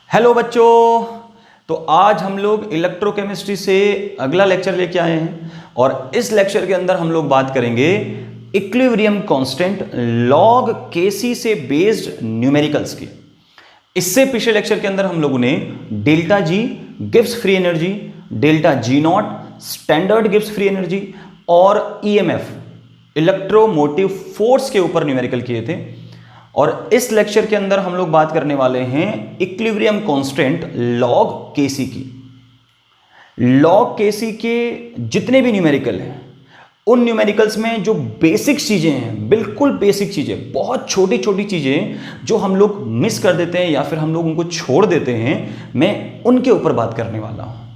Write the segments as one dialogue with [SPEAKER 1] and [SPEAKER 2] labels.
[SPEAKER 1] Hello बच्चों। तो आज हम लोग इलेक्ट्रोकेमिस्ट्री से अगला लेक्चर लेके आए हैं और इस लेक्चर के अंदर हम लोग बात करेंगे इक्विलिब्रियम कांस्टेंट लॉग केसी से बेस्ड न्यूमेरिकल्स की। इससे पिछले लेक्चर के अंदर हम लोगों ने delta G Gibbs free energy, delta G not standard Gibbs free energy और ईएमएफ इलेक्ट्रोमोटिव फोर्स के ऊपर न्यूमेरिकल किए थे। और इस लेक्चर के अंदर हम लोग बात करने वाले हैं इक्विलिब्रियम कांस्टेंट लॉग केसी की। लॉग केसी के जितने भी न्यूमेरिकल हैं उन न्यूमेरिकल्स में जो बेसिक चीजें हैं, बिल्कुल बेसिक चीजें, बहुत छोटी छोटी चीजें जो हम लोग मिस कर देते हैं या फिर हम लोग उनको छोड़ देते हैं, मैं उनके ऊपर बात करने वाला हूं।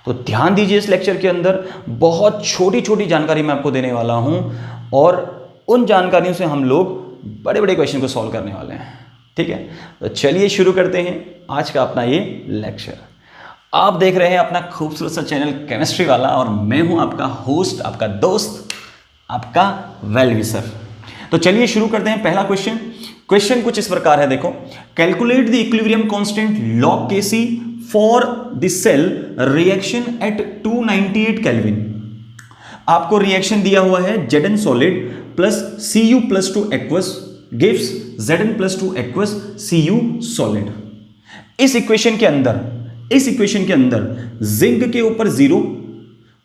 [SPEAKER 1] तो ध्यान दीजिए, इस लेक्चर के अंदर बहुत छोटी छोटी जानकारी मैं आपको देने वाला हूं और उन जानकारियों से हम लोग बड़े बड़े क्वेश्चन को सॉल्व करने वाले हैं। ठीक है, तो चलिए शुरू करते हैं आज का अपना ये लेक्चर। आप देख रहे हैं अपना खूबसूरत सा चैनल केमिस्ट्री वाला और मैं हूं आपका होस्ट, आपका दोस्त, आपका वेल विशर। तो चलिए शुरू करते हैं। पहला क्वेश्चन कुछ इस प्रकार है, देखो। Calculate the equilibrium constant log KC for the cell reaction at 298 kelvin. आपको रिएक्शन दिया हुआ है Zn solid plus Cu plus 2 aqueous gives Zn plus 2 aqueous Cu solid. इस इक्वेशन के अंदर जिंक के ऊपर 0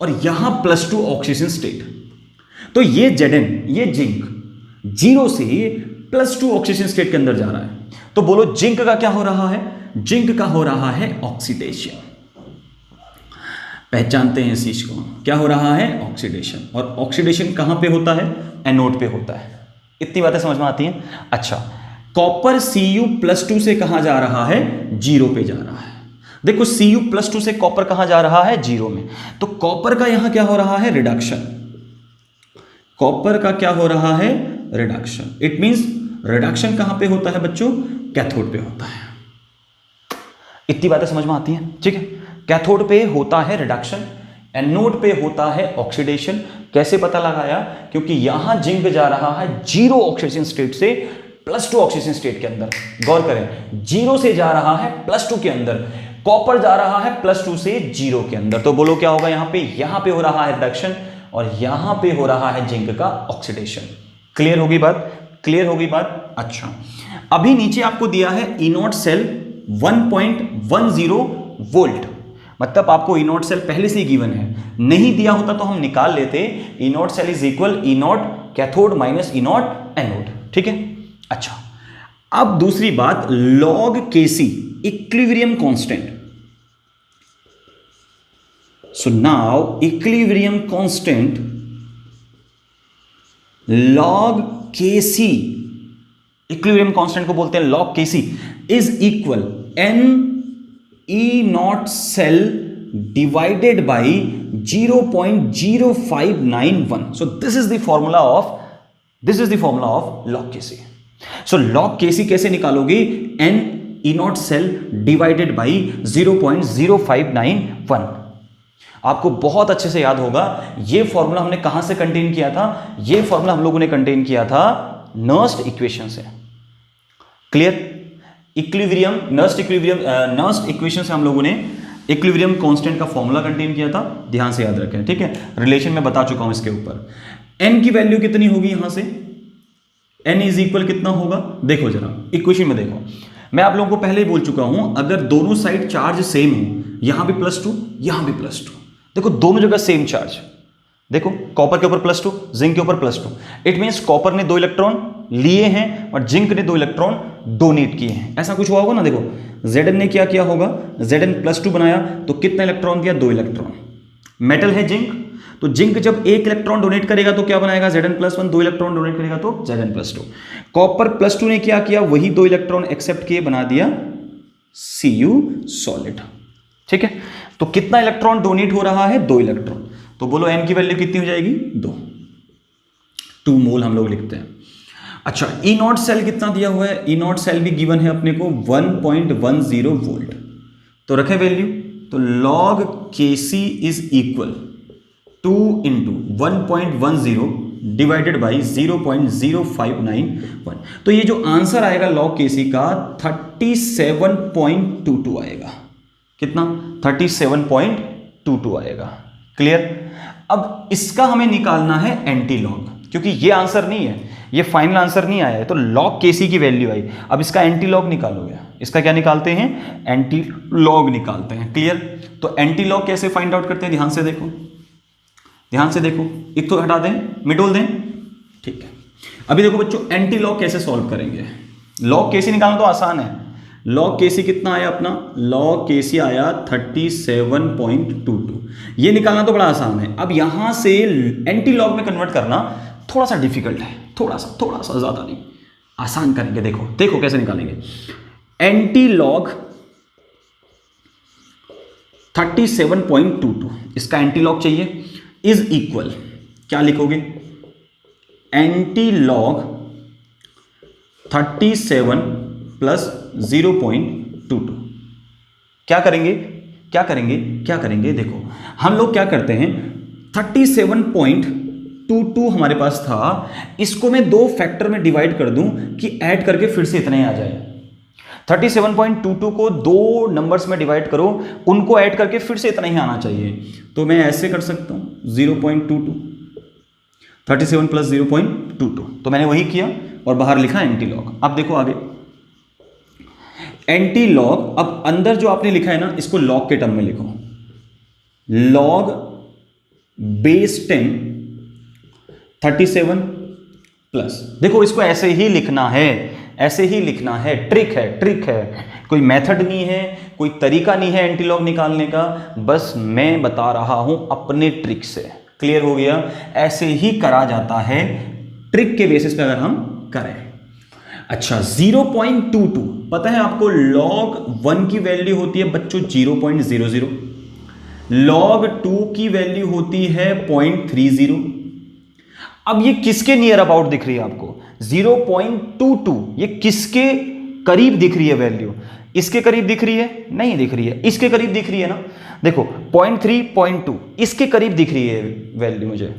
[SPEAKER 1] और यहां +2 ऑक्सीजन स्टेट। तो ये Zn, ये जिंक 0 से +2 ऑक्सीजन स्टेट के अंदर जा रहा है। तो बोलो जिंक का क्या हो रहा है? जिंक का हो रहा है ऑक्सीडेशन। पहचानते हैं इस चीज को, क्या हो रहा है? ऑक्सीडेशन। और ऑक्सीडेशन कहां पे होता है? एनोड पे होता है। इतनी बातें समझ में आती हैं? अच्छा, कॉपर Cu प्लस 2 से कहां जा रहा है? 0 पे जा रहा है। देखो Cu प्लस 2 से कॉपर कहां जा रहा है? 0 में। तो कॉपर का यहां क्या हो रहा है? रिडक्शन। कॉपर का क्या हो रहा है? रिडक्शन। इट मींस रिडक्शन कहां पे होता है बच्चों? कैथोड पे होता है। इतनी बातें समझ में आती हैं? ठीक है, कैथोड पे होता है रिडक्शन, एनोड पे होता है ऑक्सीडेशन। कैसे पता लगाया? क्योंकि यहां जिंक जा रहा है 0 ऑक्सीजन स्टेट से +2 ऑक्सीजन स्टेट के अंदर। गौर करें, 0 से जा रहा है +2 के अंदर, कॉपर जा रहा है +2 से 0 के अंदर। तो बोलो क्या होगा? यहां पे हो रहा है रिडक्शन और यहां पे हो रहा है जिंक का ऑक्सीडेशन। क्लियर होगी बात? क्लियर होगी बात? अच्छा, अभी नीचे आपको दिया है E0 सेल 1.10 वोल्ट, मतलब आपको E0 सेल पहले से ही गिवन है। नहीं दिया होता तो हम निकाल लेते। E0 cell is equal E0 cathode minus E0 anode. ठीक है, अच्छा, अब दूसरी बात, log KC equilibrium constant. So now equilibrium constant log KC, equilibrium constant को बोलते हैं log KC, is equal n E0 cell divided by 0.0591. So this is the formula of log Kc. So log Kc कैसे निकालोगे? n E0 cell divided by 0.0591. आपको बहुत अच्छे से याद होगा, ये फॉर्मूला हमने कहां से कंटेन किया था? ये फॉर्मूला हम लोगों ने कंटेन किया था नर्स्ट इक्वेशन से। क्लियर? इक्विलिब्रियम नर्स्ट इक्वेशन से हम लोगों ने इक्विलिब्रियम कांस्टेंट का फॉर्मूला कंटेन किया था। ध्यान से याद रखें। ठीक है, रिलेशन में बता चुका हूं इसके ऊपर। n की वैल्यू कितनी होगी? यहां से n इज इक्वल कितना होगा? देखो जरा इक्वेशन में देखो, मैं आप लोगों को पहले ही बोल चुका हूं, अगर दोनों साइड चार्ज सेम हो, यहां भी +2 यहां भी +2, देखो दोनों जगह सेम चार्ज। देखो कॉपर के ऊपर +2, जिंक के ऊपर +2। इट मींस कॉपर ने 2 इलेक्ट्रॉन लिए हैं और जिंक ने 2 इलेक्ट्रॉन डोनेट किए हैं। ऐसा कुछ हुआ होगा ना। देखो Zn ने क्या किया होगा? Zn +2 बनाया तो कितना इलेक्ट्रॉन दिया? 2 इलेक्ट्रॉन। मेटल है जिंक, तो जिंक जब 1 इलेक्ट्रॉन डोनेट करेगा तो क्या बनाएगा? Zn+1। 2 इलेक्ट्रॉन डोनेट करेगा तो Zn+2। कॉपर +2 ने क्या किया? वही 2 इलेक्ट्रॉन एक्सेप्ट किए, बना दिया Cu सॉलिड। ठीक है, तो कितना इलेक्ट्रॉन डोनेट हो रहा है? 2 इलेक्ट्रॉन। तो बोलो n की वैल्यू कितनी हो जाएगी? 2 मोल हम लोग लिखते हैं। अच्छा, E0 सेल कितना दिया हुआ है? E0 सेल भी गिवन है अपने को 1.10 वोल्ट। तो रखें वैल्यू, तो log Kc is equal 2 × 1.10 divided by 0.0591। तो ये जो आंसर आएगा लॉग केसी का 37.22 आएगा। कितना? 37.22 आएगा। क्लियर? अब इसका हमें निकालना है एंटी लॉग, क्योंकि ये आंसर नहीं है, ये फाइनल आंसर नहीं आया है, तो लॉग केसी की वैल्यू आई। अब इसका एंटी लॉग निकालोगे, इसका क्या निकालते हैं? एंटी लॉग निकालते हैं। क्लियर? तो एंटी लॉग कैसे फाइंड आउट करते हैं? ध्यान से देखो, ध्यान से देखो, एक तो हटा दें, मिडोल दें, ठीक है। अभी देखो बच्चों, एंटी लॉग कैसे सॉल्व करेंगे? लॉग केसी निकालना तो आसान है। लॉग केसी कितना आया अपना? लॉग केसी आया 37.22। ये निकालना तो बड़ा आसान है। अब यहां से एंटी लॉग में कन्वर्ट करना थोड़ा सा डिफिकल्ट है, थोड़ा सा, ज्यादा नहीं। आसान करेंगे, देखो देखो कैसे निकालेंगे। एंटी लॉग 37.22, इसका एंटी लॉग चाहिए, इज इक्वल, क्या लिखोगे? Anti log 37 plus 0.22। क्या करेंगे? देखो हम लोग क्या करते हैं, 37.22 हमारे पास था, इसको मैं दो फैक्टर में डिवाइड कर दूं कि ऐड करके फिर से इतना ही आ जाए। 37.22 को दो नंबर्स में डिवाइड करो, उनको ऐड करके फिर से इतना ही आना चाहिए। तो मैं ऐसे कर सकता हूं, 0.22, 37 प्लस 0.22, तो मैंने वही किया और बाहर लिखा एंटी लॉग। अब देखो आगे, एंटी लॉग, अब अंदर जो आपने लिखा है ना, इसको लॉग के टर्म में लिखो। लॉग बेस 10 37 प्लस, देखो इसको ऐसे ही लिखना है, ऐसे ही लिखना है। ट्रिक है, कोई मेथड नहीं है, कोई तरीका नहीं है एंटी लॉग निकालने का, बस मैं बता रहा हूं अपने ट्रिक से। क्लियर हो गया? ऐसे ही करा जाता है, ट्रिक के बेसिस पे अगर हम करें। अच्छा, 0.22 पता है आपको, log 1 की वैल्यू होती है बच्चों 0.00, log 2 की वैल्यू होती है 0.30। अब ये किसके नियर अबाउट दिख रही है आपको? 0.22, ये किसके करीब दिख रही है वैल्यू? इसके करीब दिख रही है? नहीं दिख रही है, इसके करीब दिख रही है ना। देखो 0.3, 0.2, इसके करीब दिख रही है वैल्यू मुझे,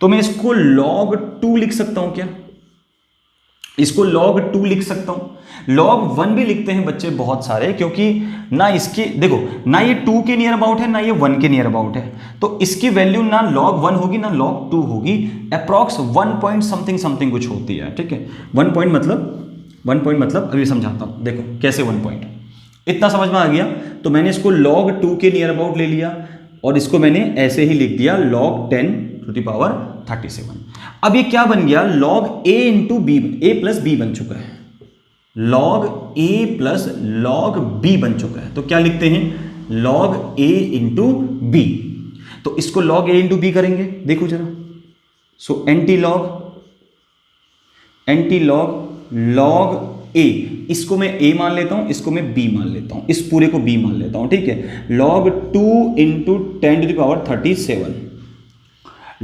[SPEAKER 1] तो मैं इसको log 2 लिख सकता हूं क्या? इसको log 2 लिख सकता हूं। log 1 भी लिखते हैं बच्चे बहुत सारे, क्योंकि ना इसकी, देखो ना ये 2 के नियर अबाउट है, ना ये 1 के नियर अबाउट है, तो इसकी वैल्यू ना log 1 होगी ना log 2 होगी, अप्रॉक्स 1 पॉइंट समथिंग कुछ होती है। ठीक है, 1 पॉइंट मतलब अभी समझाता हूं, देखो कैसे 1 पॉइंट, इतना समझ में आ गया। तो मैंने इसको log 2 के नियर अबाउट ले लिया और इसको मैंने ऐसे ही लिख दिया log 10⁻37। अब ये क्या बन गया? log a into B, a plus B बन चुका है, log a प्लस log b बन चुका है। तो क्या लिखते हैं? log a into B. तो इसको log a इंटू बी करेंगे, देखो जरा। So anti log log a, इसको मैं a मान लेता हूं, इसको मैं b मान लेता हूं, इस पूरे को b मान लेता हूं। ठीक है, log 2 into 10⁻37,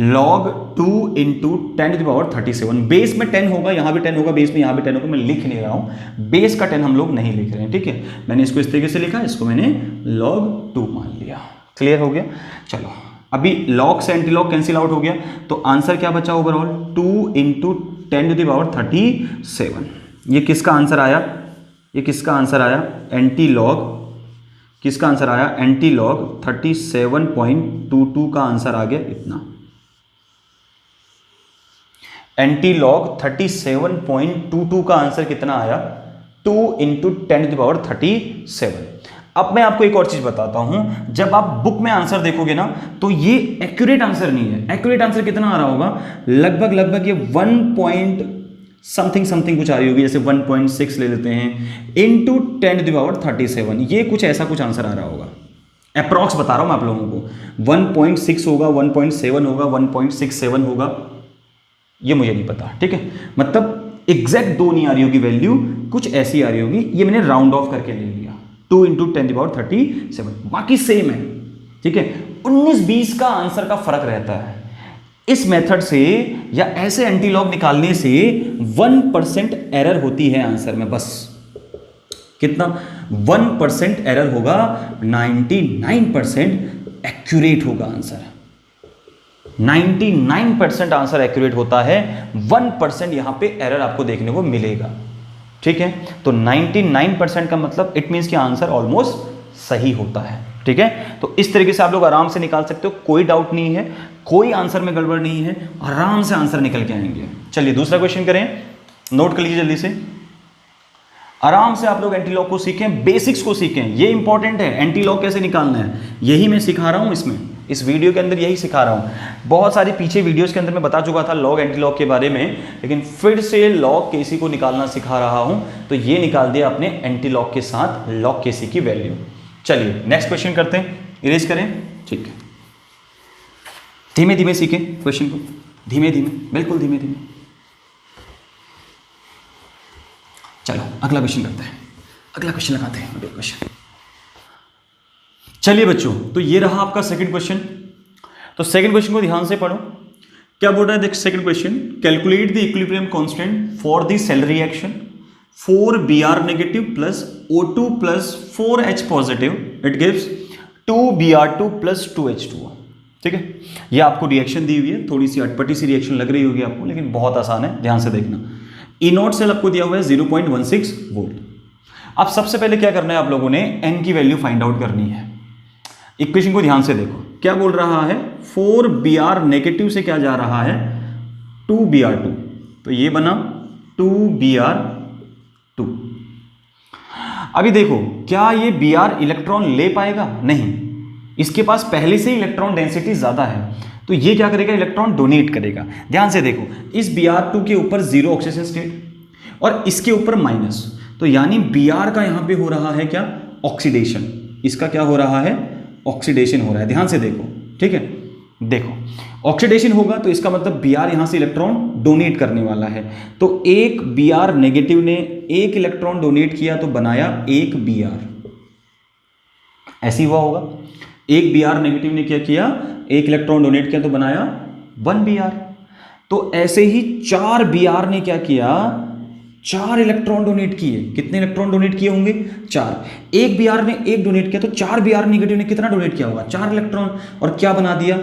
[SPEAKER 1] log 2 into 10⁻37, base में 10 होगा, यहां भी 10 होगा, बेस में यहां भी 10 होगा, मैं लिख नहीं रहा हूं, बेस का 10 हम लोग नहीं लिख रहे हैं। ठीक है, मैंने इसको इस तरीके से लिखा, इसको मैंने log 2 मान लिया। क्लियर हो गया? चलो, अभी log से एंटी लॉग कैंसिल आउट हो गया, तो आंसर क्या बचा ओवरऑल? 2 इंटू 10⁻37। ये किसका आंसर आया? एंटी लॉग किसका आंसर आया? एंटी लॉग 37.22 का आंसर आ गया इतना। एंटी लॉग 37.22 का आंसर कितना आया? 2 इंटू 10⁻37। अब मैं आपको एक और चीज बताता हूं, जब आप बुक में आंसर देखोगे ना, तो ये एक्यूरेट आंसर नहीं है। एक्यूरेट आंसर कितना आ रहा होगा? लगभग ये 1 पॉइंट समथिंग कुछ आ रही होगी, जैसे 1.6 ले लेते हैं, इंटू 10⁻37, ये कुछ ऐसा कुछ आंसर आ रहा होगा। अप्रॉक्स बता रहा हूं मैं आप लोगों को, 1.6 होगा, 1.7 होगा, 1.67 होगा, ये मुझे नहीं पता। ठीक है, मतलब एग्जैक्ट 2 नहीं आ रही होगी वैल्यू, कुछ ऐसी आ रही होगी, ये मैंने राउंड ऑफ करके ले लिया, 2 इंटू 10⁻37, बाकी सेम है। ठीक है, 19-20 का आंसर का फर्क रहता है। इस मेथड से या ऐसे एंटी लॉग निकालने से 1% एरर होती है आंसर में, बस। कितना? 1% एरर होगा, 99% एक्यूरेट होगा आंसर। 99% आंसर एक्यूरेट होता है, 1% यहां पे एरर आपको देखने को मिलेगा। ठीक है, तो 99% का मतलब इट मीन्स कि आंसर ऑलमोस्ट सही होता है। ठीक है, तो इस तरीके से आप लोग आराम से निकाल सकते हो, कोई डाउट नहीं है, कोई आंसर में गड़बड़ नहीं है, आराम से आंसर निकल के आएंगे। चलिए दूसरा क्वेश्चन करें, नोट कर लीजिए जल्दी से। आराम से आप लोग एंटी लॉग को सीखें, बेसिक्स को सीखें, ये इंपॉर्टेंट है। एंटी लॉग कैसे निकालना है यही मैं सिखा रहा हूं, इसमें इस वीडियो के अंदर यही सिखा रहा हूं। बहुत सारी पीछे वीडियोस के अंदर मैं बता चुका था लॉग एंटी लॉग के बारे में, लेकिन फिर से लॉग केसी को निकालना सिखा रहा हूं, तो ये निकाल दिया अपने एंटी लॉग के साथ लॉग केसी की वैल्यू। चलिए नेक्स्ट क्वेश्चन करते हैं, इरेज करें। ठीक है, धीमे धीमे सीखें क्वेश्चन को, धीमे धीमे, बिल्कुल धीमे धीमे। चलो अगला क्वेश्चन करते हैं, अगला क्वेश्चन लगाते हैं, अगला क्वेश्चन। चलिए बच्चों, तो ये रहा आपका सेकंड क्वेश्चन। तो सेकंड क्वेश्चन को ध्यान से पढ़ो, क्या बोल रहा है देख second question, calculate the equilibrium constant for the cell reaction 4Br negative plus O2 plus 4H positive, it gives 2Br2 plus 2H2O। ठीक है, ये आपको रिएक्शन दी हुई है, थोड़ी सी अटपटी सी रिएक्शन लग रही होगी आपको, लेकिन बहुत आसान है, ध्यान से देखना। ई नॉट सेल आपको दिया हुआ है 0.16 वोल्ट। अब सबसे पहले क्या करना है आप लोगों ने, एन की वैल्यू फाइंड आउट करनी है। इक्वेशन को ध्यान से देखो, क्या बोल रहा है, 4Br नेगेटिव से क्या जा रहा है, 2Br2, तो ये बना 2Br2। अभी देखो, क्या ये Br इलेक्ट्रॉन ले पाएगा, नहीं, इसके पास पहले से इलेक्ट्रॉन डेंसिटी ज्यादा है, तो ये क्या करेगा, इलेक्ट्रॉन डोनेट करेगा। ध्यान से देखो, इस Br2 के ऊपर 0 ऑक्सीजन स्टेट और इसके ऊपर माइनस, तो यानी Br का यहां पे हो रहा है क्या, ऑक्सीडेशन, इसका क्या हो रहा है, ऑक्सीडेशन हो रहा है। ध्यान से देखो, ठीक है, देखो ऑक्सीडेशन होगा तो इसका मतलब Br यहां से इलेक्ट्रॉन डोनेट करने वाला है, तो एक Br नेगेटिव ने एक इलेक्ट्रॉन डोनेट किया तो बनाया एक Br, ऐसी हुआ होगा। एक Br नेगेटिव ने क्या किया, एक इलेक्ट्रॉन डोनेट किया तो बनाया 1 Br। तो ऐसे ही 4 Br ने क्या किया, 4 इलेक्ट्रॉन डोनेट किए। कितने इलेक्ट्रॉन डोनेट किए होंगे, 4। एक Br ने एक डोनेट किया तो 4 Br नेगेटिव ने कितना डोनेट किया होगा, 4 इलेक्ट्रॉन, और क्या बना दिया,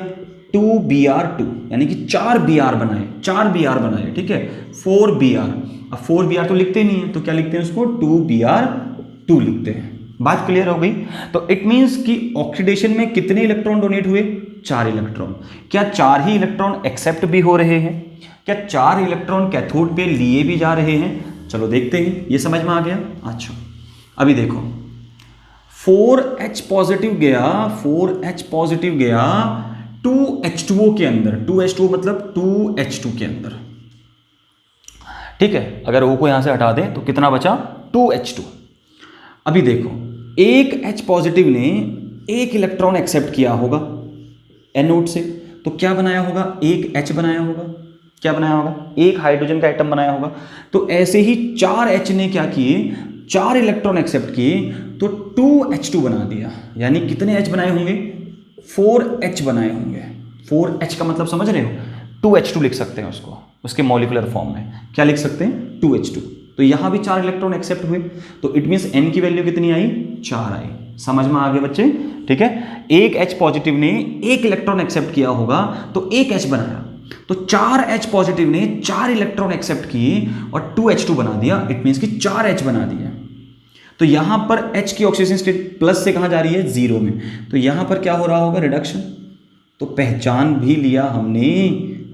[SPEAKER 1] 2Br2, यानी कि 4 Br बनाए, 4 Br बनाए। ठीक है, 4 Br, अब 4 Br तो लिखते नहीं है, तो क्या लिखते हैं उसको, 2Br2 लिखते हैं। बात क्लियर हो गई। तो इट मींस कि ऑक्सीडेशन में कितने इलेक्ट्रॉन डोनेट हुए, 4 इलेक्ट्रॉन। क्या 4 ही इलेक्ट्रॉन एक्सेप्ट भी हो रहे हैं, क्या 4 इलेक्ट्रॉन कैथोड पे लिए भी जा रहे हैं, चलो देखते हैं, ये समझ में आ गया। अच्छा अभी देखो, 4H पॉजिटिव गया, 4H पॉजिटिव गया 2H2O के अंदर, 2H2O मतलब 2H2 के अंदर। ठीक है, अगर O को यहां से हटा दें तो कितना बचा, 2H2। अभी देखो, एक H पॉजिटिव ने एक इलेक्ट्रॉन एक्सेप्ट किया होगा एनोड से, तो क्या बनाया होगा, एक H बनाया होगा, क्या बनाया होगा, एक हाइड्रोजन का एटम बनाया होगा। तो ऐसे ही 4 H ने क्या किए, 4 इलेक्ट्रॉन एक्सेप्ट किए तो 2H2 बना दिया, यानी कितने H बनाए होंगे, 4H बनाए होंगे। 4H का मतलब समझ रहे हो, 2H2 लिख सकते हैं उसको, उसके मॉलिक्यूलर फॉर्म में क्या लिख सकते हैं, 2H2। तो यहां भी 4 इलेक्ट्रॉन एक्सेप्ट हुए, तो इट मींस N की वैल्यू कितनी आई, 4 आई। समझ में आ गए बच्चे। ठीक है, एक H पॉजिटिव ने एक इलेक्ट्रॉन एक्सेप्ट किया होगा तो एक H बनाया, तो 4 H पॉजिटिव ने 4 इलेक्ट्रॉन एक्सेप्ट किए और 2H2 बना दिया, इट मींस कि 4 H बना दिया। तो यहां पर H की ऑक्सीजन स्टेट प्लस से कहां जा रही है, 0 में, तो यहां पर क्या हो रहा होगा, रिडक्शन। तो पहचान भी लिया हमने,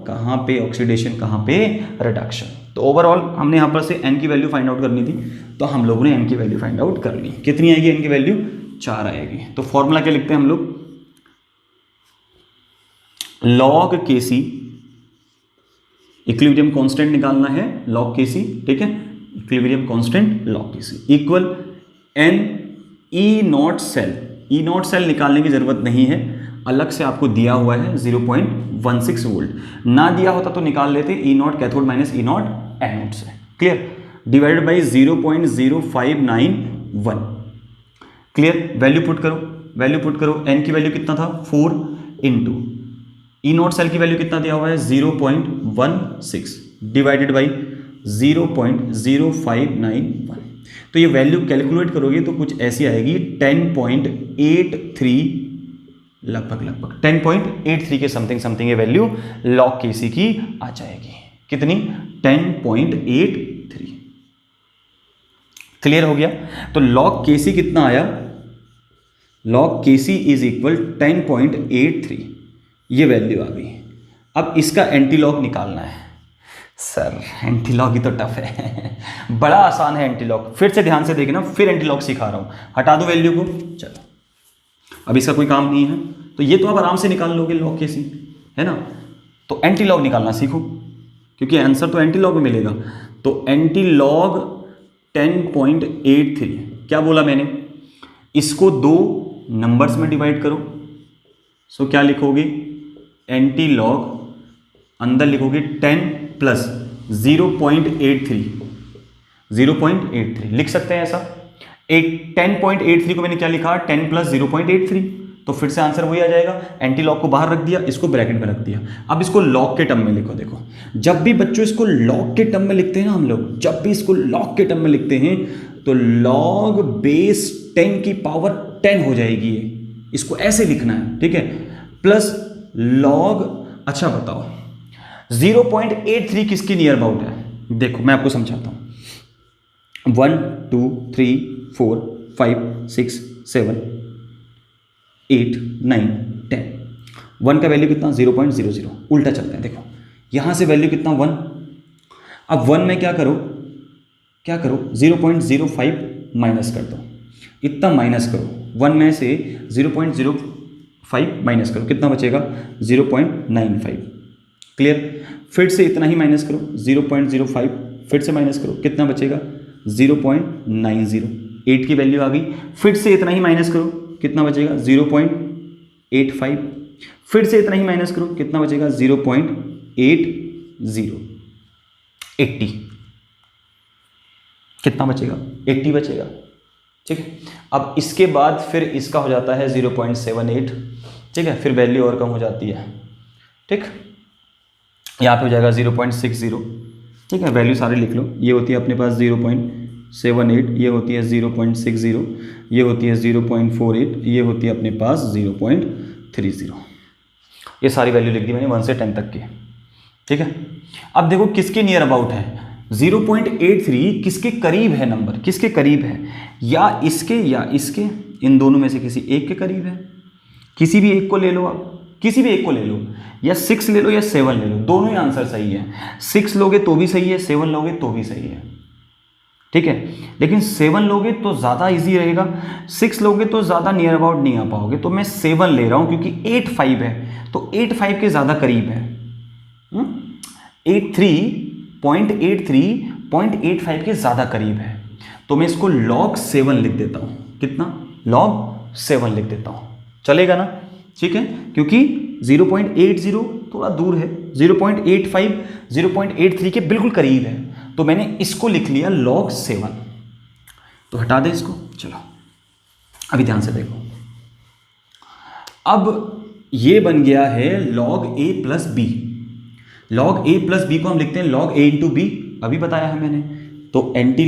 [SPEAKER 1] कहां पे ऑक्सीडेशन, कहां पे रिडक्शन। तो ओवरऑल हमने यहां पर से N की वैल्यू फाइंड आउट करनी थी, तो हम लोगों ने N की वैल्यू फाइंड आउट कर ली। कितनी आएगी N की वैल्यू, 4 आएगी। तो फॉर्मूला क्या लिखते हैं हम लोग, log Kc, इक्विलिब्रियम कांस्टेंट निकालना है, log Kc। ठीक है, equilibrium constant log Kc equal N E not cell. E not cell निकालने की जरूरत नहीं है, अलग से आपको दिया हुआ है 0.16 वोल्ट, ना दिया होता तो निकाल लेते E not cathode minus E not anode से। Clear, divided by 0.0591। Clear, value put करो, वैल्यू पुट करो। N की वैल्यू कितना था, 4 इंटू E नॉट सेल की वैल्यू कितना दिया हुआ है, 0.16 डिवाइडेड बाई 0.0591। तो ये वैल्यू कैलकुलेट करोगे तो कुछ ऐसी आएगी, 10.83 लगभग 10.83 के समथिंग ये वैल्यू लॉग केसी की आ जाएगी। कितनी? 10.83। क्लियर हो गया? तो लॉग केसी कितना आया? लॉग केसी इज इक्वल 10.83, ये वैल्यू आ गई। अब इसका एंटी लॉग निकालना है। सर एंटी लॉग ही तो टफ है बड़ा आसान है एंटी लॉग। फिर से ध्यान से देखना, फिर एंटी लॉग सिखा रहा हूं। हटा दो वैल्यू को, चलो अब इसका कोई काम नहीं है, तो ये तो आप आराम से निकाल लोगे लॉग केसी, है ना। तो एंटी लॉग निकालना सीखो, क्योंकि आंसर तो एंटी लॉग में मिलेगा। तो एंटी लॉग 10.83, क्या बोला मैंने? इसको दो नंबर्स में डिवाइड करो। सो क्या लिखोगे? एंटी लॉग अंदर लिखोगे 10 प्लस 0.83, 0.83 लिख सकते हैं ऐसा। 10.83 को मैंने क्या लिखा? 10 प्लस 0.83, तो फिर से आंसर वही आ जाएगा। एंटी लॉग को बाहर रख दिया, इसको ब्रैकेट में रख दिया। अब इसको लॉग के टर्म में लिखो। देखो, जब भी बच्चों इसको लॉग के टर्म में लिखते हैं ना हम लोग, जब भी इसको लॉग के टर्म में लिखते हैं तो log बेस 10 की पावर 10 हो जाएगी ये, इसको ऐसे लिखना है, ठीक है। प्लस log, अच्छा बताओ 0.83 किसकी नियर अबाउट है? देखो मैं आपको समझाता हूं। 1 2 3 4 5 6 7 8 9 10। 1 का वैल्यू कितना? 0.00। उल्टा चलता है, देखो यहां से वैल्यू कितना? 1। अब 1 में क्या करो? 0.05 माइनस कर दो, इतना माइनस करो। 1 में से 0.05 माइनस करो, कितना बचेगा? 0.95। क्लियर? फिर से इतना ही माइनस करो, 0.05 फिर से माइनस करो, कितना बचेगा? 0.90। 8 की वैल्यू आ गई। फिर से इतना ही माइनस करो, कितना बचेगा? 0.85। फिर से इतना ही माइनस करो, कितना बचेगा? 0.80। 80 कितना बचेगा? 80 बचेगा, ठीक है। अब इसके बाद फिर इसका हो जाता है 0.78, ठीक है। फिर वैल्यू और कम हो जाती है, ठीक। यहाँ पे हो जाएगा 0.60, ठीक है। वैल्यू सारे लिख लो। ये होती है अपने पास 0.78, ये होती है 0.60, ये होती है 0.48, ये होती है अपने पास 0.30। ये सारी वैल्यू लिख दी मैंने 1 से 10 तक की, ठीक है। अब देखो किसके नियर अबाउट है? 0.83 किसके करीब है नंबर? किसके करीब है? या इसके या इसके, इन दोनों में से किसी एक के करीब है। किसी भी एक को ले लो आप, किसी भी एक को ले लो, या 6 ले लो या 7 ले लो, दोनों ही आंसर सही है। 6 लोगे तो भी सही है, 7 लोगे तो भी सही है, ठीक है। लेकिन 7 लोगे तो ज़्यादा इजी रहेगा, 6 लोगे तो ज़्यादा नियर अबाउट नहीं आ पाओगे। तो मैं 7 ले रहा हूँ क्योंकि 85 है, तो 85 के ज़्यादा करीब है। 0.85 के ज़्यादा करीब है, तो मैं इसको log 7 लिख देता हूँ। कितना? log 7 लिख देता हूँ, चलेगा ना? ठीक है, क्योंकि 0.80 थोड़ा दूर है, 0.85 0.83 के बिल्कुल करीब है, तो मैंने इसको लिख लिया log 7। तो हटा दें इसको। चलो अभी ध्यान से देखो, अब ये बन गया है log a plus B. log a plus B को हम लिखते हैं log a इंटू बी, अभी बताया है मैंने। तो एंटी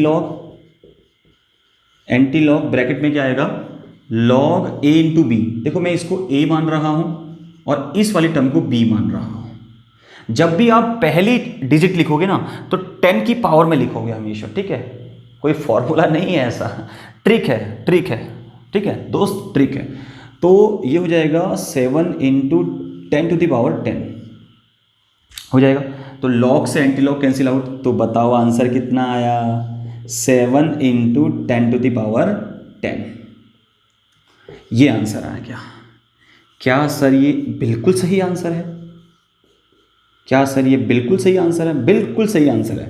[SPEAKER 1] लॉग ब्रैकेट में क्या आएगा? log a into B. देखो मैं इसको a मान रहा हूं और इस वाली टर्म को b मान रहा हूं। जब भी आप पहली डिजिट लिखोगे ना तो 10 की पावर में लिखोगे हमेशा, ठीक है। कोई फॉर्मूला नहीं है ऐसा, ट्रिक है, ठीक है दोस्त, ट्रिक है। तो ये हो जाएगा 7 इंटू 10 टू द पावर 10 हो जाएगा। तो log से एंटी लॉग कैंसिल आउट, तो बताओ आंसर कितना आया? 7 इंटू 10 टू द पावर 10। ये आंसर आया क्या सर ये बिल्कुल सही आंसर है? क्या सर ये बिल्कुल सही आंसर है? बिल्कुल सही आंसर है,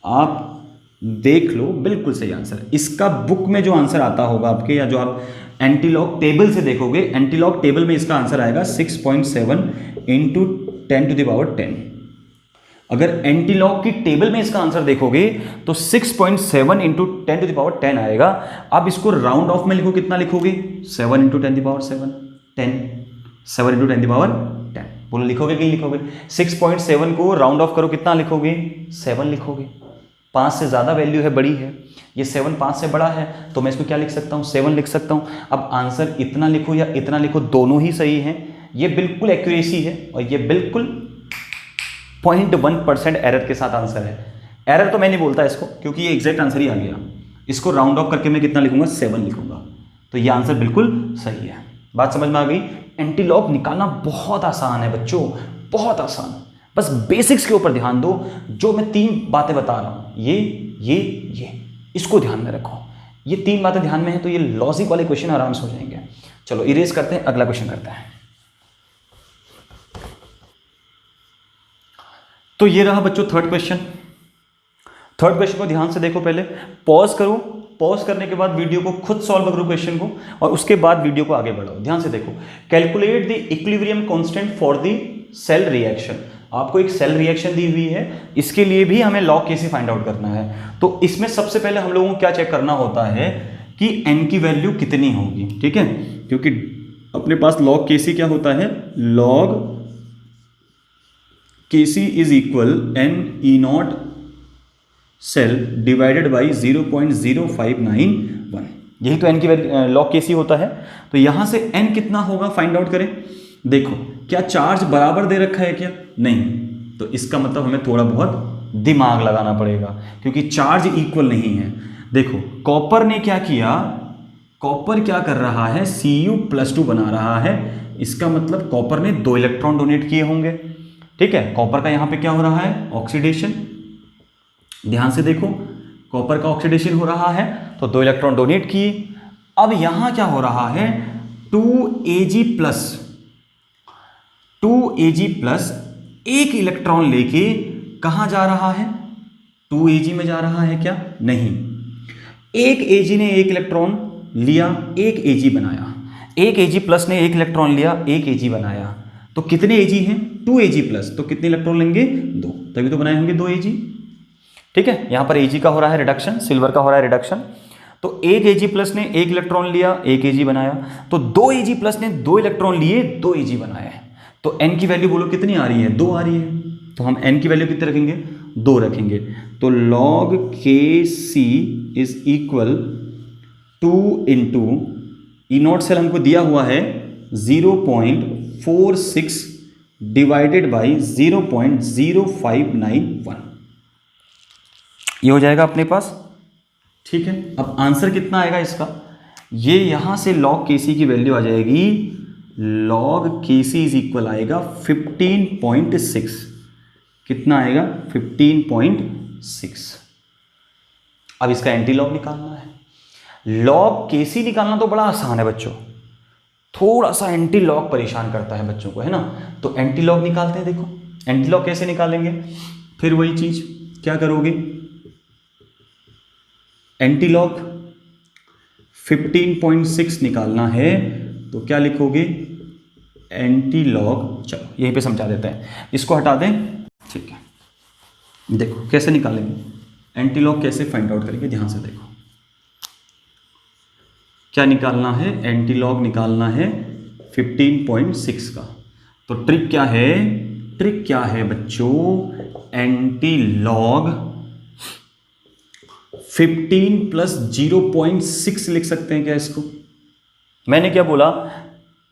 [SPEAKER 1] आप देख लो, बिल्कुल सही आंसर है। इसका बुक में जो आंसर आता होगा आपके, या जो आप एंटीलॉग टेबल से देखोगे, एंटीलॉग टेबल में इसका आंसर आएगा 6.7 इंटू 10 टू द पावर 10। अगर एंटीलॉग की टेबल में इसका आंसर देखोगे तो 6.7 इंटू 10 टू द पावर 10 आएगा। अब इसको राउंड ऑफ में लिखो, कितना लिखोगे? 7 into 10 the power 7 10, 7 into 10 the power 10। बोलो लिखोगे कि नहीं लिखोगे? 6.7 को राउंड ऑफ करो, कितना लिखोगे? 7 लिखोगे, 5 से ज़्यादा वैल्यू है, बड़ी है, ये 7 5 से बड़ा है, तो मैं इसको क्या लिख सकता हूँ, 7 लिख सकता हूँ। अब आंसर इतना लिखो या इतना लिखो, दोनों ही सही हैं। ये बिल्कुल एक्यूरेसी है और ये बिल्कुल 0.1% एरर के साथ आंसर है। एरर तो मैं नहीं बोलता इसको, क्योंकि ये एग्जैक्ट आंसर ही आ गया। इसको राउंड ऑफ करके मैं कितना लिखूंगा, 7 लिखूंगा, तो ये आंसर बिल्कुल सही है। बात समझ में आ गई। एंटीलॉग निकालना बहुत आसान है बच्चों, बहुत आसान। बस बेसिक्स के ऊपर ध्यान दो। जो मैं 3 बातें बता रहा हूं, ये इसको ध्यान में रखो। ये 3 बातें ध्यान में है तो ये लॉजिक वाले क्वेश्चन आराम से हो जाएंगे। चलो इरेज करते हैं, अगला क्वेश्चन करते हैं। तो ये रहा बच्चों थर्ड क्वेश्चन। थर्ड क्वेश्चन को ध्यान से देखो, पहले पॉज करो, पॉज करने के बाद वीडियो को खुद सॉल्व करो क्वेश्चन को, और उसके बाद वीडियो को आगे बढ़ाओ। ध्यान से देखो, calculate the equilibrium constant for the cell reaction. आपको एक सेल रिएक्शन दी हुई है, इसके लिए भी हमें लॉग केसी फाइंड आउट करना है। तो इसमें सबसे पहले हम लोगों को क्या चेक करना होता है कि n की वैल्यू कितनी होगी, ठीक है, क्योंकि अपने पास लॉग केसी क्या होता है, log KC is equal n E not cell divided by 0.0591, यही तो n की वैल्यू लॉग केसी होता है। तो यहां से n कितना होगा फाइंड आउट करें। देखो क्या चार्ज बराबर दे रखा है क्या, नहीं, तो इसका मतलब हमें थोड़ा बहुत दिमाग लगाना पड़ेगा, क्योंकि चार्ज इक्वल नहीं है। देखो कॉपर ने क्या किया, कॉपर क्या कर रहा है, Cu+2 बना रहा है, इसका मतलब कॉपर ने 2 इलेक्ट्रॉन डोनेट किए होंगे, ठीक है। कॉपर का यहां पे क्या हो रहा है, ऑक्सीडेशन। ध्यान से देखो, कॉपर का ऑक्सीडेशन हो रहा है, तो 2 इलेक्ट्रॉन डोनेट किए। अब यहां क्या हो रहा है, 2Ag+ एक इलेक्ट्रॉन लेके कहां जा रहा है, 2Ag में जा रहा है क्या, नहीं, एक Ag ने एक इलेक्ट्रॉन लिया, एक Ag बनाया, एक Ag+ ने एक इलेक्ट्रॉन लिया, एक Ag बनाया, तो कितने Ag हैं, 2Ag+, तो कितने इलेक्ट्रॉन लेंगे, 2, तभी तो बनाए होंगे 2 Ag, ठीक है। यहां पर Ag का हो रहा है रिडक्शन, सिल्वर का हो रहा है रिडक्शन, तो एक Ag+ ने एक इलेक्ट्रॉन लिया, एक Ag बनाया, तो 2 Ag+ ने 2 इलेक्ट्रॉन लिए, 2 Ag बनाए। तो n की वैल्यू बोलो कितनी आ रही है, 2 आ रही है, तो हम n की वैल्यू कितने रखेंगे, 2 रखेंगे। तो log Kc is equal 2 into E not cell हमको दिया हुआ है 0.46 डिवाइडेड बाई 0.0591, ये हो जाएगा अपने पास, ठीक है। अब आंसर कितना आएगा इसका, ये यहां से log Kc की वैल्यू आ जाएगी, log Kc इज इक्वल आएगा 15.6, कितना आएगा 15.6। अब इसका एंटी लॉग निकालना है। log Kc निकालना तो बड़ा आसान है बच्चों, थोड़ा सा एंटी लॉग परेशान करता है बच्चों को, है ना। तो एंटी लॉग निकालते हैं। देखो एंटी लॉग कैसे निकालेंगे, फिर वही चीज क्या करोगे, एंटी लॉग 15.6 निकालना है, तो क्या लिखोगे, एंटी लॉग, चलो यहीं पे समझा देते हैं, इसको हटा दें, ठीक है। देखो कैसे निकालेंगे, एंटी लॉग कैसे फाइंड आउट करेंगे, ध्यान से देखो क्या निकालना है, एंटी लॉग निकालना है 15.6 का। तो ट्रिक क्या है, ट्रिक क्या है बच्चों, एंटी लॉग 15 + 0.6 लिख सकते हैं क्या इसको। मैंने क्या बोला,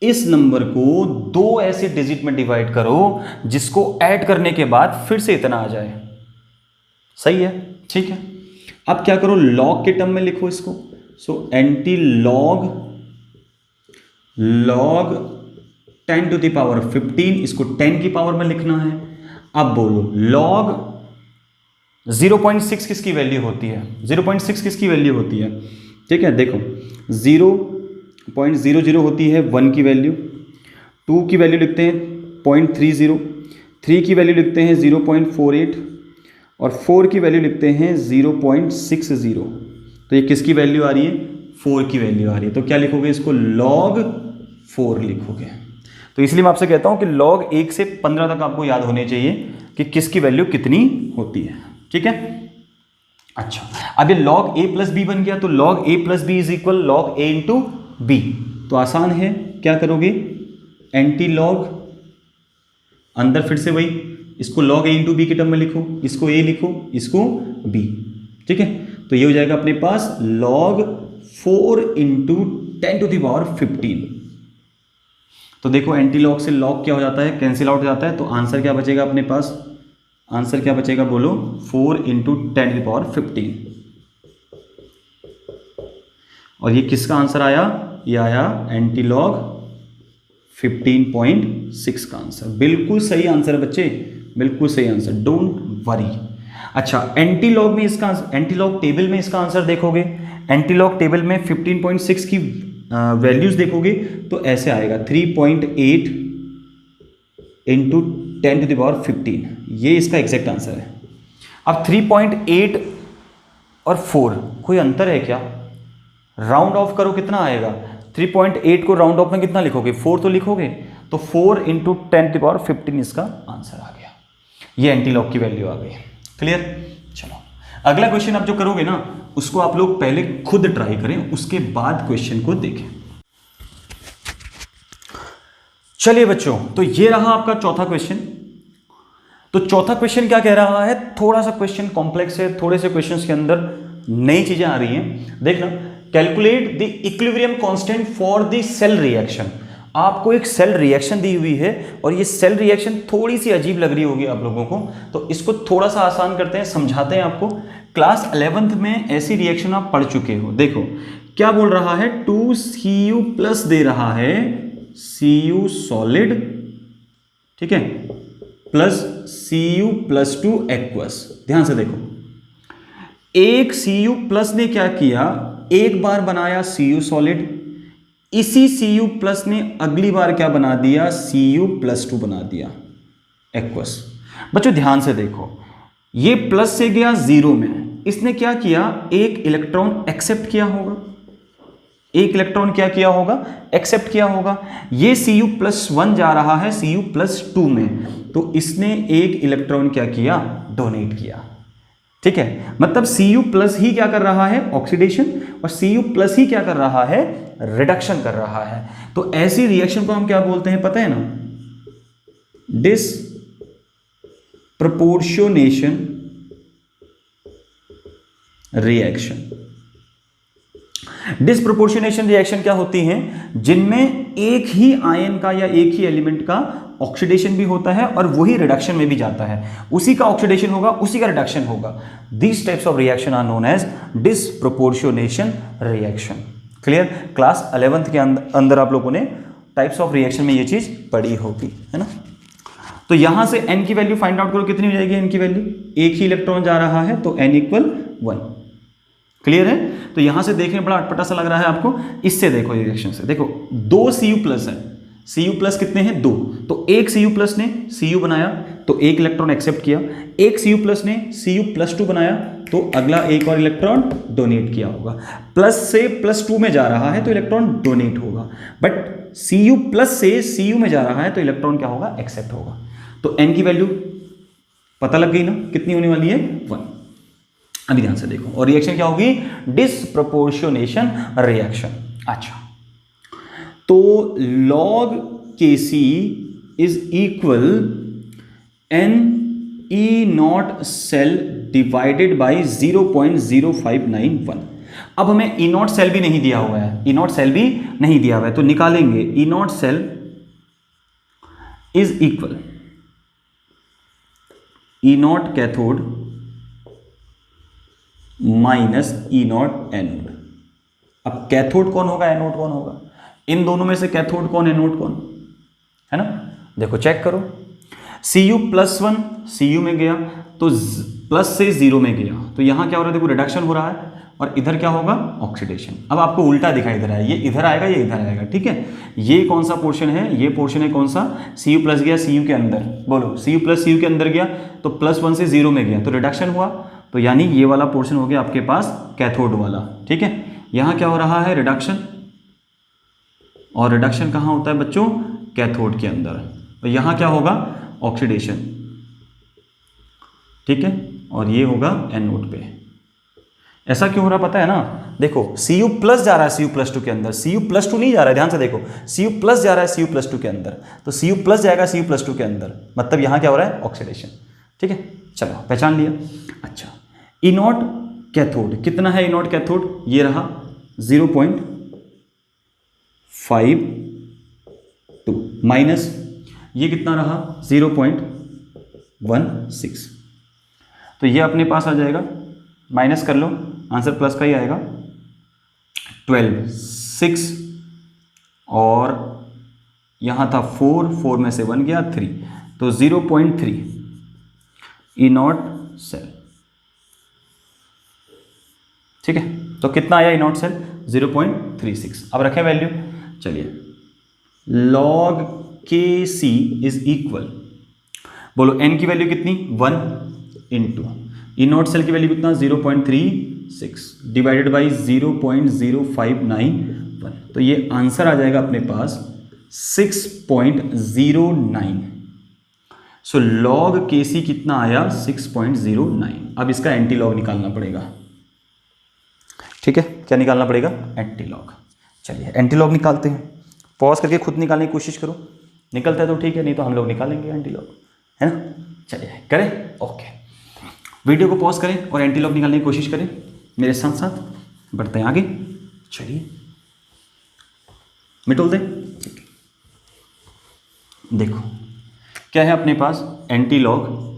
[SPEAKER 1] इस नंबर को 2 ऐसे डिजिट में डिवाइड करो जिसको ऐड करने के बाद फिर से इतना आ जाए, सही है, ठीक है। अब क्या करो, लॉग के टर्म में लिखो इसको। सो anti log 10 to the power 15, इसको 10 की पावर में लिखना है। अब बोलो लॉग 0.6 किसकी वैल्यू होती है, 0.6 किसकी वैल्यू होती है, ठीक है। देखो 0.00 होती है 1 की वैल्यू, 2 की वैल्यू लिखते हैं 0.30, 3 की वैल्यू लिखते हैं 0.48 और 4 की वैल्यू लिखते हैं 0.60। तो ये किसकी वैल्यू आ रही है, 4 की वैल्यू आ रही है। तो क्या लिखोगे इसको, log 4 लिखोगे। तो इसलिए मैं आपसे कहता हूं कि log 1 से 15 तक आपको याद होने चाहिए कि किसकी वैल्यू कितनी होती है, ठीक है। अच्छा, अब ये log a + b बन गया, तो log a + b is equal log a into b। तो आसान है, क्या करोगे, एंटी लॉग, अंदर फिर से वही, इसको log a इंटू बी के टर्म में लिखो, इसको a लिखो, इसको b, ठीक है, तो ये हो जाएगा अपने पास log 4 इंटू 10⁻15। तो देखो एंटी लॉग से लॉग क्या हो जाता है, कैंसिल आउट हो जाता है, तो आंसर क्या बचेगा अपने पास, आंसर क्या बचेगा बोलो, 4 इंटू 10⁻15। और ये किसका आंसर आया, ये आया एंटी लॉग 15.6 का आंसर। बिल्कुल सही आंसर है बच्चे, बिल्कुल सही आंसर, डोंट वरी। अच्छा, एंटी लॉग में इसका, एंटी लॉग टेबल में इसका आंसर देखोगे, एंटी लॉग टेबल में 15.6 की वैल्यूज देखोगे तो ऐसे आएगा 3.8 इंटू 10⁻15, ये इसका एग्जैक्ट आंसर है। अब 3.8 और 4 कोई अंतर है क्या, राउंड ऑफ करो कितना आएगा, 3.8 को राउंड ऑफ में कितना लिखोगे, 4 तो लिखोगे, तो 4 इंटू 10⁻15 इसका आंसर आ गया। ये एंटी लॉग की वैल्यू आ गई। क्लियर। चलो अगला क्वेश्चन आप जो करोगे ना उसको आप लोग पहले खुद ट्राई करें, उसके बाद क्वेश्चन को देखें। चलिए बच्चों, तो ये रहा आपका चौथा क्वेश्चन। तो चौथा क्वेश्चन क्या कह रहा है, थोड़ा सा क्वेश्चन कॉम्प्लेक्स है, थोड़े से क्वेश्चंस के अंदर नई चीजें आ रही हैं। देखना, calculate the equilibrium constant for the cell reaction. आपको एक सेल रिएक्शन दी हुई है और ये सेल रिएक्शन थोड़ी सी अजीब लग रही होगी आप लोगों को, तो इसको थोड़ा सा आसान करते हैं, समझाते हैं आपको। क्लास 11th में ऐसी रिएक्शन आप पढ़ चुके हो। देखो क्या बोल रहा है, 2Cu प्लस दे रहा है, Cu सॉलिड, ठीक है, प्लस Cu प्लस 2 एक्वस। ध्यान से देखो, एक Cu प्लस ने क्या किया, एक बार बनाया Cu सॉलिड, इसी Cu प्लस ने अगली बार क्या बना दिया, Cu प्लस 2 बना दिया एक्वस। बच्चों ध्यान से देखो, ये प्लस से गया जीरो में, इसने क्या किया, एक इलेक्ट्रॉन एक्सेप्ट किया होगा, एक इलेक्ट्रॉन क्या किया होगा, एक्सेप्ट किया होगा। ये Cu प्लस 1 जा रहा है Cu प्लस 2 में, तो इसने एक इलेक्ट्रॉन क्या किया, डोनेट किया। ठीक है, मतलब Cu प्लस ही क्या कर रहा है, ऑक्सीडेशन, और Cu प्लस ही क्या कर रहा है, रिडक्शन कर रहा है। तो ऐसी रिएक्शन को हम क्या बोलते हैं पता है ना, डिसप्रपोर्शनेशन रिएक्शन। डिसप्रपोर्शनेशन रिएक्शन क्या होती हैं, जिनमें एक ही आयन का या एक ही एलिमेंट का ऑक्सीडेशन भी होता है और वही रिडक्शन में भी जाता है, उसी का ऑक्सीडेशन होगा उसी का रिडक्शन होगा। These types of reaction are known as disproportionation reaction. Clear. Class 11th के अंदर आप लोगों ने टाइप्स ऑफ रिएक्शन में ये चीज पढ़ी होगी, है ना। तो यहां से n की वैल्यू फाइंड आउट करो, कितनी हो जाएगी n की वैल्यू, एक ही इलेक्ट्रॉन जा रहा है तो n इक्वल 1। क्लियर है। तो यहां से देखने बड़ा अटपटा सा लग रहा है आपको, इससे देखो रिएक्शन से देखो, 2 Cu प्लस है, Cu प्लस कितने हैं, 2, तो एक Cu प्लस ने Cu बनाया तो एक इलेक्ट्रॉन एक्सेप्ट किया, एक Cu प्लस ने Cu प्लस 2 बनाया तो अगला एक और इलेक्ट्रॉन डोनेट किया होगा। प्लस से प्लस 2 में जा रहा है तो इलेक्ट्रॉन डोनेट होगा, बट Cu प्लस से Cu में जा रहा है तो इलेक्ट्रॉन क्या होगा, एक्सेप्ट होगा। तो n की वैल्यू पता लग गई ना, कितनी होने वाली है, 1। अभी ध्यान से देखो, और रिएक्शन क्या होगी, डिसप्रपोर्शनेशन रिएक्शन। अच्छा, तो log Kc is equal Ne0 cell divided by 0.0591। अब हमें E0 सेल भी नहीं दिया हुआ है, E0 सेल भी नहीं दिया हुआ है, तो निकालेंगे E0 cell is equal E0 cathode minus E0 anode. अब कैथोड कौन होगा, एनोड कौन होगा, इन दोनों में से कैथोड कौन, एनोड कौन, है ना। देखो चेक करो, Cu प्लस 1 Cu में गया तो प्लस से 0 में गया, तो यहां क्या हो रहा है, देखो रिडक्शन हो रहा है, और इधर क्या होगा, ऑक्सीडेशन। अब आपको उल्टा दिखाई दे रहा है, ये इधर आएगा ये इधर आएगा, ठीक है। ये कौन सा पोर्शन है, ये पोर्शन है कौन सा, Cu प्लस गया Cu के अंदर, बोलो Cu प्लस Cu के अंदर गया तो प्लस 1 से 0 में गया तो रिडक्शन हुआ, तो यानी ये वाला पोर्शन हो गया आपके पास कैथोड वाला, ठीक है। यहां क्या हो रहा है, रिडक्शन, और रिडक्शन कहां होता है बच्चों, कैथोड के अंदर, तो यहां क्या होगा, ऑक्सीडेशन, ठीक है, और ये होगा एनोड पे। ऐसा क्यों हो रहा पता है ना, देखो Cu प्लस जा रहा है Cu प्लस 2 के अंदर, Cu प्लस 2 नहीं जा रहा है, ध्यान से देखो, Cu प्लस जा रहा है Cu प्लस 2 के अंदर, तो Cu प्लस जाएगा Cu प्लस 2 के अंदर, मतलब यहां क्या हो रहा है, ऑक्सीडेशन, ठीक है। चलो पहचान लिया। अच्छा, E0 कैथोड, कितना है ई नॉट कैथोड, ये रहा 0.52 माइनस ये कितना रहा 0.16, तो ये अपने पास आ जाएगा, माइनस कर लो, आंसर प्लस का ही आएगा 12, 6 और यहाँ था 4 में से 1 गया 3, तो 0.3 ई नॉट सेल। ठीक है, तो कितना आया ई नॉट सेल 0.36। अब रखें वैल्यू, चलिए log Kc इज इक्वल, बोलो n की वैल्यू कितनी 1 इंटू ई नॉट सेल की वैल्यू कितना 0.36 डिवाइडेड बाई 0.0591, तो ये आंसर आ जाएगा अपने पास 6.09। सो log Kc कितना आया 6.09। अब इसका एंटी लॉग निकालना पड़ेगा। ठीक है, क्या निकालना पड़ेगा, एंटी लॉग। चलिए एंटी लॉग निकालते हैं, पॉज करके खुद निकालने की कोशिश करो, निकलता है तो ठीक है, नहीं तो हम लोग निकालेंगे एंटी लॉग, है ना। चलिए करें, ओके, वीडियो को पॉज करें और एंटी लॉग निकालने की कोशिश करें, मेरे साथ साथ बढ़ते हैं आगे। चलिए मिटोल दें, ठीक है, देखो क्या है अपने पास, एंटी लॉग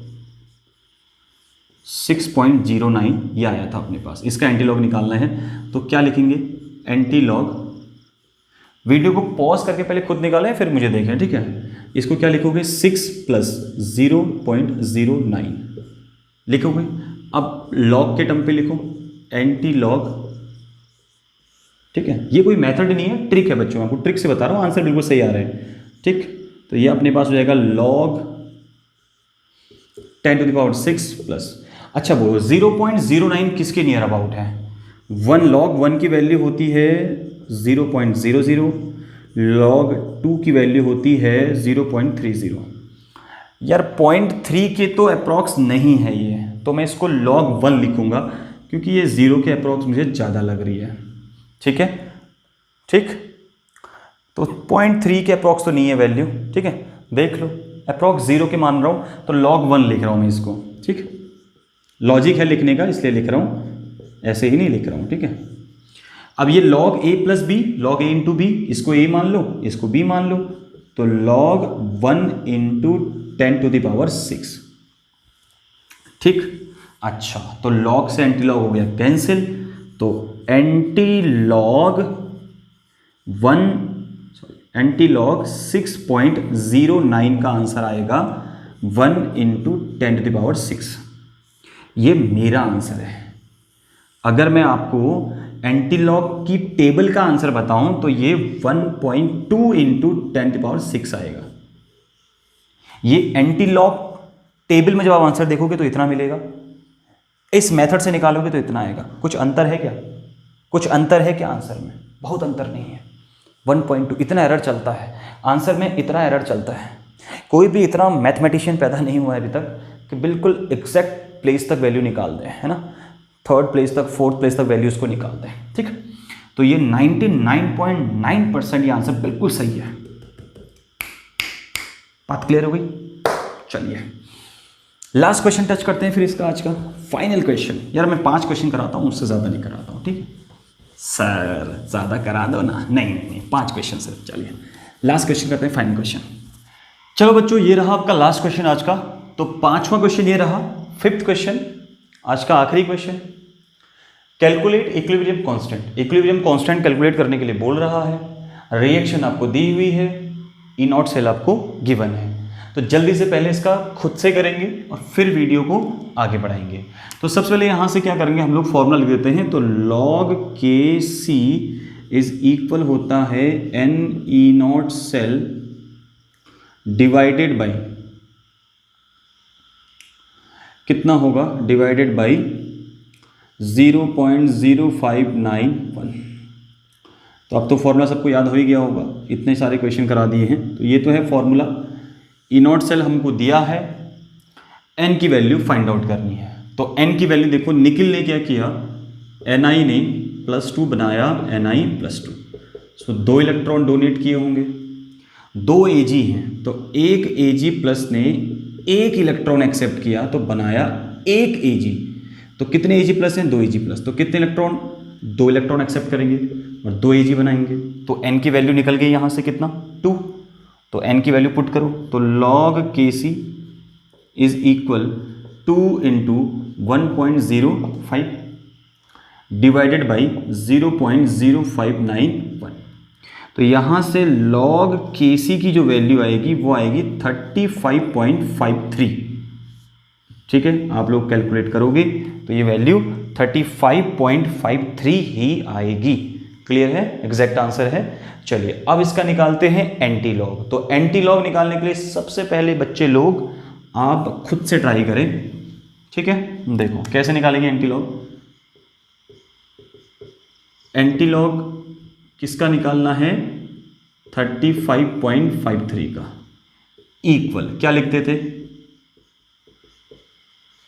[SPEAKER 1] 6.09 ये आया था अपने पास, इसका एंटी लॉग निकालना है, तो क्या लिखेंगे, एंटी लॉग, वीडियो को पॉज करके पहले खुद निकालें फिर मुझे देखें, ठीक है। इसको क्या लिखोगे 6 + 0.09 लिखोगे। अब लॉग के टर्म पे लिखो एंटी लॉग, ठीक है, ये कोई मेथड नहीं है, ट्रिक है बच्चों, आपको ट्रिक से बता रहा हूँ, आंसर बिल्कुल सही आ रहा है। ठीक, तो ये अपने पास हो जाएगा log 10⁶ प्लस, अच्छा बोलो 0.09 किसके नियर अबाउट है, 1 log 1 की वैल्यू होती है 0.00, log 2 की वैल्यू होती है 0.30। यार 0.3 के तो अप्रॉक्स नहीं है ये, तो मैं इसको log 1 लिखूंगा क्योंकि ये 0 के अप्रॉक्स मुझे ज़्यादा लग रही है। ठीक है, ठीक, तो 0.3 के अप्रॉक्स तो नहीं है वैल्यू, ठीक है, देख लो, अप्रॉक्स 0 के मान रहा हूँ तो log 1 लिख रहा हूँ मैं इसको। ठीक, लॉजिक है लिखने का इसलिए लिख रहा हूँ, ऐसे ही नहीं लिख रहा हूँ। ठीक है, अब ये log a + b, log a × b, इसको a मान लो, इसको b मान लो, तो log 1 × 10⁶। ठीक, अच्छा, तो log से एंटी लॉग हो गया कैंसिल, तो एंटी लॉग 6.09 का आंसर आएगा 1 × 10⁶। ये मेरा आंसर है। अगर मैं आपको एंटी लॉग की टेबल का आंसर बताऊं तो ये 1.2 × 10⁶ आएगा। ये एंटी लॉग टेबल में जब आप आंसर देखोगे तो इतना मिलेगा, इस मेथड से निकालोगे तो इतना आएगा। कुछ अंतर है क्या, कुछ अंतर है क्या आंसर में, बहुत अंतर नहीं है। 1.2 इतना एरर चलता है आंसर में, इतना एरर चलता है। कोई भी इतना मैथमेटिशियन पैदा नहीं हुआ है अभी तक कि बिल्कुल एग्जैक्ट प्लेस तक वैल्यू निकाल दें, है ना, 3rd प्लेस तक 4th प्लेस तक वैल्यूज को निकाल दें। ठीक, तो ये 99.9% ये आंसर बिल्कुल सही है। बात क्लियर हो गई। चलिए लास्ट क्वेश्चन टच करते हैं फिर इसका आज का फाइनल क्वेश्चन। यार मैं 5 क्वेश्चन कराता हूँ, उससे ज़्यादा नहीं कराता हूँ। ठीक है सर, ज़्यादा करा दो ना, नहीं 5 क्वेश्चन सर। चलिए लास्ट क्वेश्चन करते हैं, फाइनल क्वेश्चन। चलो बच्चों, ये रहा आपका लास्ट क्वेश्चन आज का। तो 5वां क्वेश्चन ये रहा, 5th क्वेश्चन, आज का आखिरी question. Calculate equilibrium constant. Equilibrium constant calculate करने के लिए बोल रहा है, रिएक्शन आपको दी हुई है, ई नॉट सेल आपको गिवन है। तो जल्दी से पहले इसका खुद से करेंगे और फिर वीडियो को आगे बढ़ाएंगे। तो सबसे पहले यहाँ से क्या करेंगे, हम लोग फॉर्मूला लिख देते हैं। तो log Kc इज इक्वल होता है n E not cell divided by, कितना होगा, डिवाइडेड बाई 0.0591। तो अब तो फॉर्मूला सबको याद हो ही गया होगा, इतने सारे क्वेश्चन करा दिए हैं। तो ये तो है फॉर्मूला। ई नॉट सेल हमको दिया है, n की वैल्यू फाइंड आउट करनी है। तो n की वैल्यू देखो, निखिल ने क्या किया, Ni ने +2 बनाया, Ni+2। सो 2 इलेक्ट्रॉन डोनेट किए होंगे, 2 Ag हैं, तो 1 Ag+ ने 1 इलेक्ट्रॉन एक्सेप्ट किया तो बनाया 1 Ag। तो कितने Ag प्लस हैं, 2 Ag प्लस, तो कितने इलेक्ट्रॉन, 2 इलेक्ट्रॉन एक्सेप्ट करेंगे और 2 Ag बनाएंगे। तो n की वैल्यू निकल गई यहाँ से कितना, 2। तो n की वैल्यू पुट करो, तो log Kc is equal 2 into 1.05 divided by 0.0591। तो यहाँ से log Kc की जो वैल्यू आएगी वो आएगी 35.53। ठीक है, आप लोग कैलकुलेट करोगे तो ये वैल्यू 35.53 ही आएगी। क्लियर है, एग्जैक्ट आंसर है। चलिए अब इसका निकालते हैं एंटी लॉग। तो एंटी लॉग निकालने के लिए सबसे पहले बच्चे लोग आप खुद से ट्राई करें। ठीक है, देखो कैसे निकालेंगे एंटी लॉग। एंटी लॉग किसका निकालना है, 35.53 का, इक्वल क्या लिखते थे,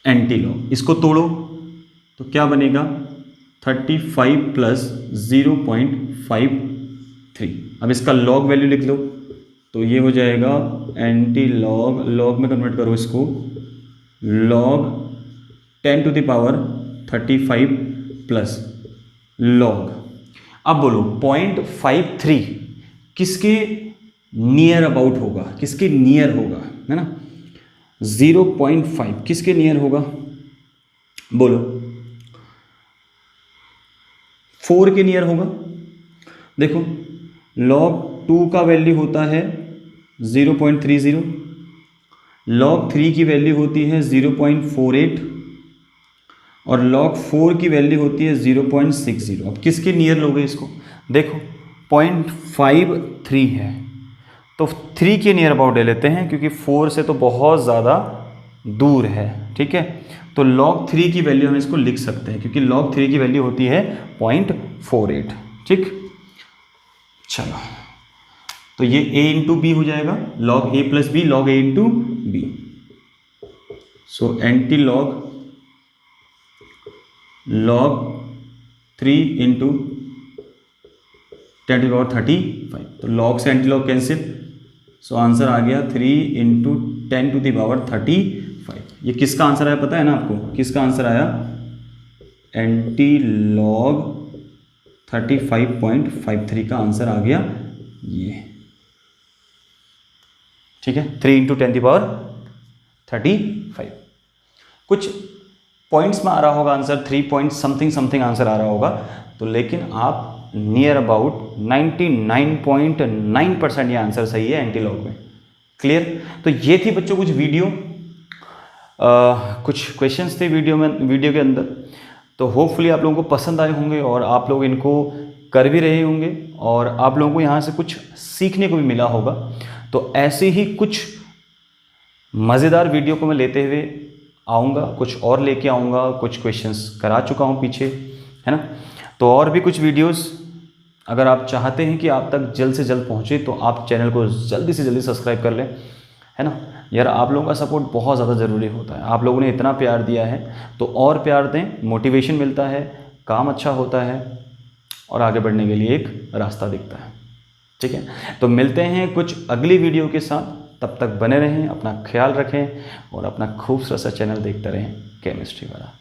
[SPEAKER 1] एंटी लॉग। इसको तोड़ो तो क्या बनेगा, 35 प्लस 0.53। अब इसका लॉग वैल्यू लिख लो तो ये हो जाएगा एंटी लॉग, लॉग में कन्वर्ट करो इसको, log 10 to the power 35 plus log. अब बोलो 0.53 किसके नियर अबाउट होगा, किसके नियर होगा, है ना। 0.5 किसके नियर होगा, बोलो 4 के नियर होगा। देखो log 2 का वैल्यू होता है 0.30, log 3 की वैल्यू होती है 0.48 और log 4 की वैल्यू होती है 0.60। अब किसके नियर लोगे इसको, देखो 0.53 है तो 3 के नियर अबाउट ले लेते हैं क्योंकि 4 से तो बहुत ज़्यादा दूर है। ठीक है, तो log 3 की वैल्यू हम इसको लिख सकते हैं क्योंकि log 3 की वैल्यू होती है 0.48। ठीक, चलो तो ये a इंटू बी हो जाएगा, log a plus B, log a into B. So anti log 3 into 10 to power 35। तो log से anti log cancel, so answer आ गया 3 इंटू 10 टू द पावर 35। ये किसका आंसर आया पता है ना आपको, किसका आंसर आया, एंटी लॉग 35.53 का आंसर आ गया ये। ठीक है, 3 इंटू 10 टू पावर 35। कुछ पॉइंट्स में आ रहा होगा आंसर 3 पॉइंट समथिंग आंसर आ रहा होगा, तो लेकिन आप नियर अबाउट 99.9% ये आंसर सही है एंटी लॉग में। क्लियर, तो ये थी बच्चों कुछ वीडियो, कुछ क्वेश्चंस थे वीडियो के अंदर। तो होपफुली आप लोगों को पसंद आए होंगे और आप लोग इनको कर भी रहे होंगे और आप लोगों को यहाँ से कुछ सीखने को भी मिला होगा। तो ऐसे ही कुछ मज़ेदार वीडियो को मैं लेते हुए आऊँगा, कुछ और लेके आऊँगा, कुछ क्वेश्चंस करा चुका हूँ पीछे, है ना। तो और भी कुछ वीडियोस अगर आप चाहते हैं कि आप तक जल्द से जल्द पहुँचे तो आप चैनल को जल्दी से जल्दी सब्सक्राइब कर लें, है ना। यार आप लोगों का सपोर्ट बहुत ज़्यादा ज़रूरी होता है, आप लोगों ने इतना प्यार दिया है तो और प्यार दें, मोटिवेशन मिलता है, काम अच्छा होता है और आगे बढ़ने के लिए एक रास्ता दिखता है। ठीक है, तो मिलते हैं कुछ अगली वीडियो के साथ, तब तक बने रहें, अपना ख्याल रखें और अपना खूबसूरत सा चैनल देखते रहें केमिस्ट्री वाला।